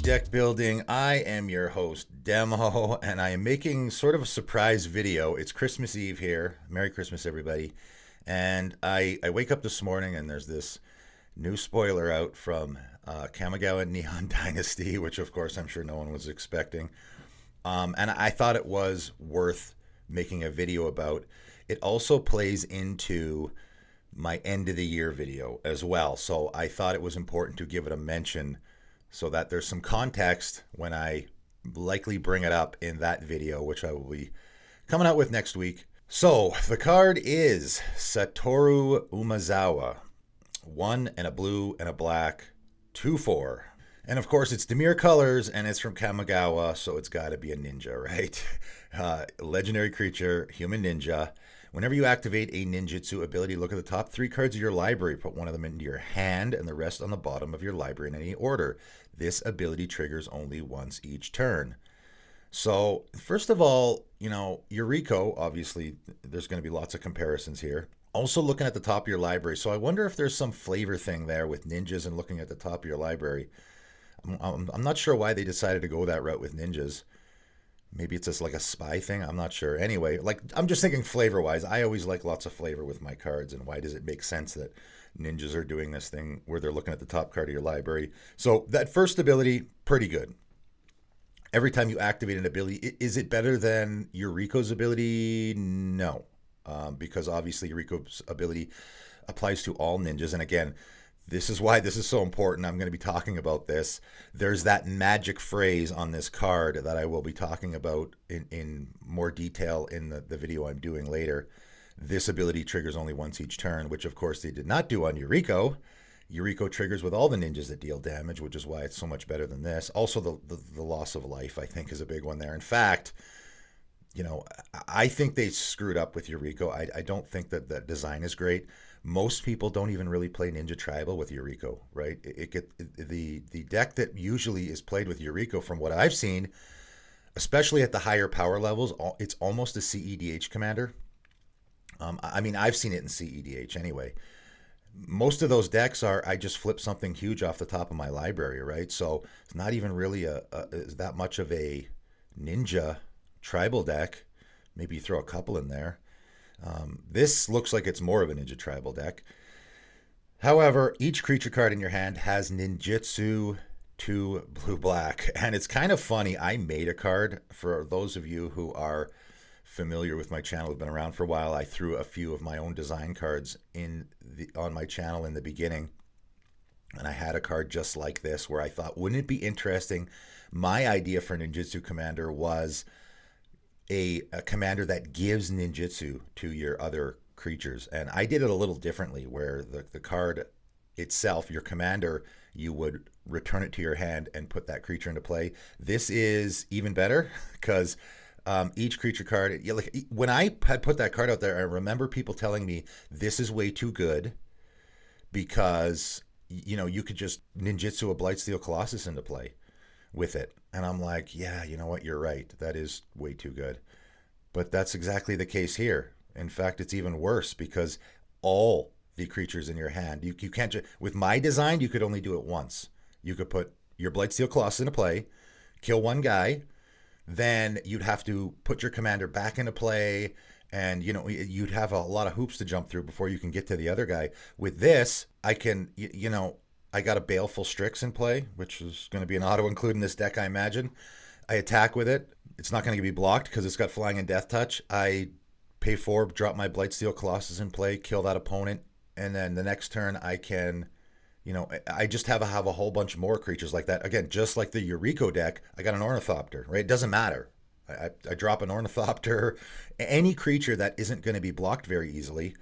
Deck Building. I am your host, Demo, and I am making sort of a surprise video. It's Christmas Eve here. Merry Christmas, everybody. And I wake up this morning and there's this new spoiler out from Kamigawa Neon Dynasty, which of course I'm sure no one was expecting. And I thought it was worth making a video about. It also plays into my end of the year video as well. So I thought it was important to give it a mention so that there's some context when I likely bring it up in that video, which I will be coming out with next week. So the card is Satoru Umezawa. 1 and a blue and a black, 2/4. And of course it's Demir colors and it's from Kamigawa, so it's got to be a ninja, right? Legendary creature, human ninja. Whenever you activate a ninjutsu ability, look at the top 3 cards of your library. Put one of them into your hand and the rest on the bottom of your library in any order. This ability triggers only once each turn. So, first of all, Yuriko, obviously, there's going to be lots of comparisons here. Also looking at the top of your library. So I wonder if there's some flavor thing there with ninjas and looking at the top of your library. I'm not sure why they decided to go that route with ninjas. Maybe it's just like a spy thing. I'm not sure. Anyway, I'm just thinking flavor-wise. I always like lots of flavor with my cards, and why does it make sense that ninjas are doing this thing where they're looking at the top card of your library? So that first ability, pretty good. Every time you activate an ability, is it better than Yuriko's ability? No, because obviously Yuriko's ability applies to all ninjas. And again, this is why this is so important. I'm going to be talking about this. There's that magic phrase on this card that I will be talking about in more detail in the video I'm doing later. This ability triggers only once each turn, which of course they did not do on Yuriko. Yuriko triggers with all the ninjas that deal damage, which is why it's so much better than this. Also, the loss of life, I think, is a big one there. In fact, I think they screwed up with Yuriko. I don't think that the design is great. Most people don't even really play Ninja Tribal with Yuriko, right? The deck that usually is played with Yuriko, from what I've seen, especially at the higher power levels, it's almost a CEDH commander. I've seen it in CEDH anyway. Most of those decks are, I just flip something huge off the top of my library, right? So it's not even really that much of a Ninja Tribal deck. Maybe you throw a couple in there. This looks like it's more of a Ninja Tribal deck. However, each creature card in your hand has ninjutsu 2 blue-black. And it's kind of funny. I made a card. For those of you who are familiar with my channel, have been around for a while, I threw a few of my own design cards on my channel in the beginning. And I had a card just like this where I thought, wouldn't it be interesting? My idea for ninjutsu commander was a commander that gives ninjutsu to your other creatures. And I did it a little differently, where the card itself, your commander, you would return it to your hand and put that creature into play. This is even better because each creature card, when I had put that card out there, I remember people telling me this is way too good because you could just ninjutsu a Blightsteel Colossus into play with it. And I'm like, yeah, you know what? You're right. That is way too good. But that's exactly the case here. In fact, it's even worse because all the creatures in your hand, you can't just, with my design, you could only do it once. You could put your Blightsteel Colossus into play, kill one guy, then you'd have to put your commander back into play, and you'd have a lot of hoops to jump through before you can get to the other guy. With this, I can, I got a Baleful Strix in play, which is going to be an auto include in this deck, I imagine. I attack with it. It's not going to be blocked because it's got Flying and Death Touch. I pay 4, drop my Blightsteel Colossus in play, kill that opponent, and then the next turn I can, I just have a whole bunch more creatures like that. Again, just like the Yuriko deck, I got an Ornithopter, right? It doesn't matter. I drop an Ornithopter, any creature that isn't going to be blocked very easily,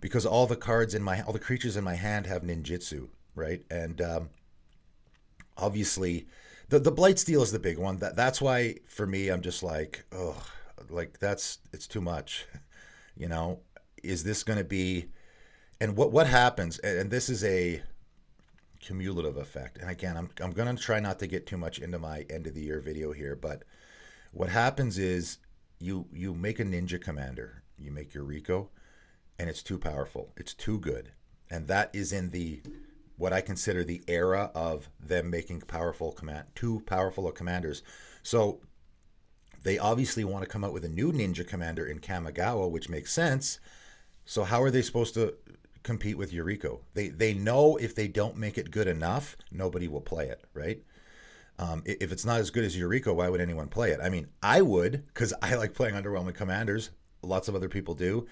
because all the creatures in my hand have ninjutsu, right? And obviously, the Blightsteel is the big one. That's why for me, I'm just like, oh, it's too much. Is this going to be? And what happens? And this is a cumulative effect. And again, I'm going to try not to get too much into my end of the year video here, but what happens is you make a ninja commander, you make your Rico, and it's too powerful. It's too good. And that is in the what I consider the era of them making too powerful of commanders. So they obviously want to come out with a new ninja commander in Kamigawa, which makes sense. So how are they supposed to compete with Yuriko? They know if they don't make it good enough, nobody will play it, right? If it's not as good as Yuriko, why would anyone play it? I mean, I would, because I like playing underwhelming commanders. Lots of other people do.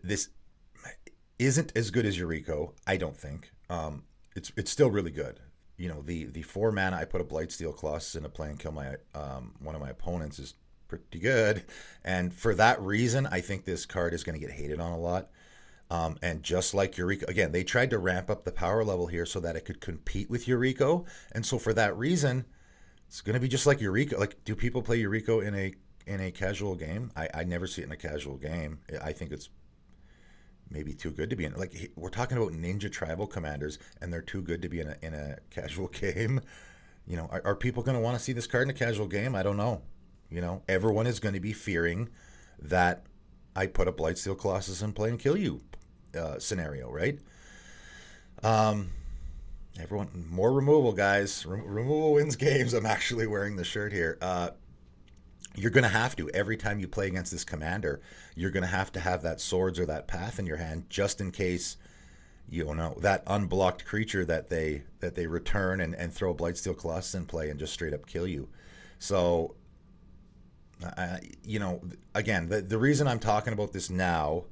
This isn't as good as Yuriko, I don't think. It's still really good. You know, the 4 mana I put a Blightsteel Colossus in to play and kill my one of my opponents is pretty good. And for that reason, I think this card is going to get hated on a lot. And just like Yuriko, again, they tried to ramp up the power level here so that it could compete with Yuriko. And so for that reason, it's going to be just like Yuriko. Like, do people play Yuriko in a casual game? I never see it in a casual game. I think it's maybe too good to be in. Like, we're talking about ninja tribal commanders, and they're too good to be in a casual game. You know, are people going to want to see this card in a casual game? I don't know. You know, everyone is going to be fearing that I put a Blightsteel Colossus in play and kill you scenario, right? Everyone, more removal, guys. Removal wins games. I'm actually wearing the shirt here. You're going to have to, every time you play against this commander, you're going to have that swords or that path in your hand, just in case, you know, that unblocked creature that they return and throw a Blightsteel Colossus in play and just straight up kill you. So, you know, again, the reason I'm talking about this now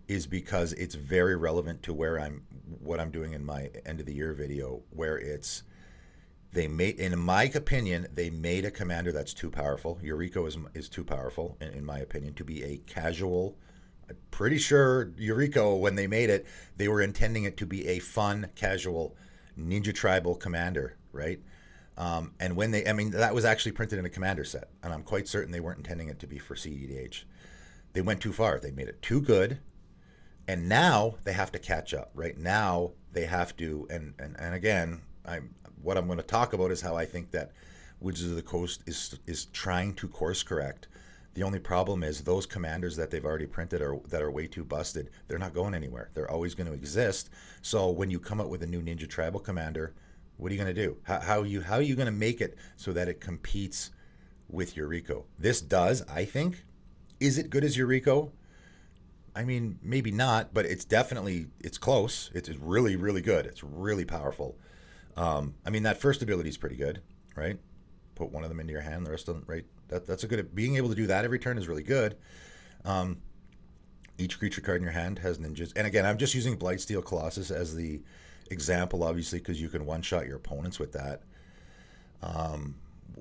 is because it's very relevant to what I'm doing in my end of the year video, where in my opinion, they made a commander that's too powerful. Yuriko is too powerful, in my opinion, to be a casual. I'm pretty sure Yuriko, when they made it, they were intending it to be a fun, casual ninja tribal commander, right? And that was actually printed in a commander set, and I'm quite certain they weren't intending it to be for CEDH. They went too far. They made it too good, and now they have to catch up. Right now they have to, and again, what I'm going to talk about is how I think that Wizards of the Coast is trying to course correct. The only problem is those commanders that they've already printed that are way too busted. They're not going anywhere. They're always going to exist. So when you come up with a new Ninja Tribal commander, what are you going to do? How are you going to make it so that it competes with Yuriko? This does, I think. Is it good as Yuriko? I mean, maybe not, but it's close. It's really, really good. It's really powerful. I mean, that first ability is pretty good, right? Put one of them into your hand, the rest of them, right? That's a good, being able to do that every turn is really good. Each creature card in your hand has ninjas. And again, I'm just using Blightsteel Colossus as the example, obviously, because you can one-shot your opponents with that.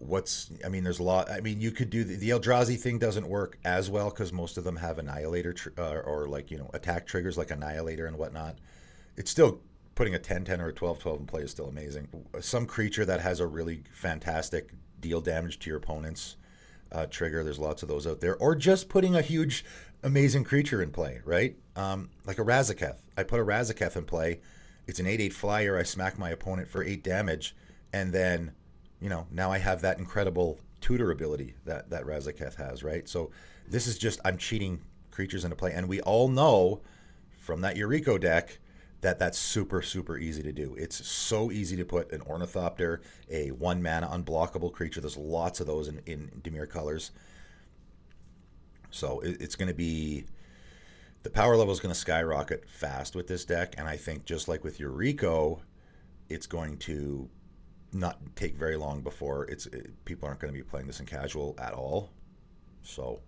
There's a lot. I mean, you could do the Eldrazi thing doesn't work as well because most of them have Annihilator or like, you know, attack triggers like Annihilator and whatnot. It's still putting a 10-10 or a 12-12 in play is still amazing. Some creature that has a really fantastic deal damage to your opponents trigger, there's lots of those out there. Or just putting a huge, amazing creature in play, right? Like a Razaketh. I put a Razaketh in play. It's an 8/8 flyer. I smack my opponent for 8 damage. And then, you know, now I have that incredible tutor ability that Razaketh has, right? So this is just, I'm cheating creatures into play. And we all know from that Yuriko deck that's super, super easy to do. It's so easy to put an Ornithopter, a 1 mana unblockable creature. There's lots of those in Dimir colors. So it's going to be, the power level is going to skyrocket fast with this deck. And I think just like with Yuriko, it's going to not take very long before people aren't going to be playing this in casual at all. So,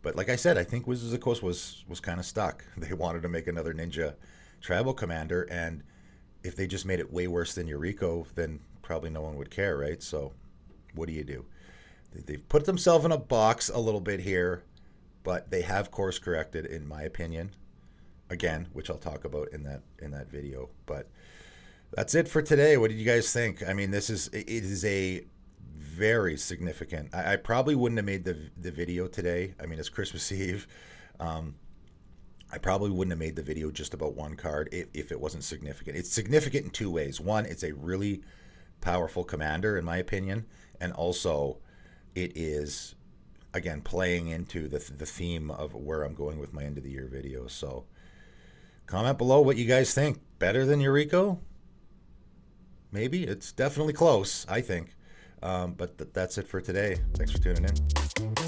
but like I said, I think Wizards of the Coast was kind of stuck. They wanted to make another Ninja Tribal commander, and if they just made it way worse than Yuriko, then probably no one would care, right? So what do you do? They've put themselves in a box a little bit here, but they have course corrected, in my opinion, again, which I'll talk about in that video. But that's it for today. What did you guys think? I mean, it is a very significant. I probably wouldn't have made the video today. I mean, it's Christmas Eve. I probably wouldn't have made the video just about one card if it wasn't significant. It's significant in two ways. One, it's a really powerful commander, in my opinion, and also it is, again, playing into the theme of where I'm going with my end of the year video. So Comment below what you guys think. Better than Yuriko? Maybe. It's definitely close, I think. But that's it for today. Thanks for tuning in.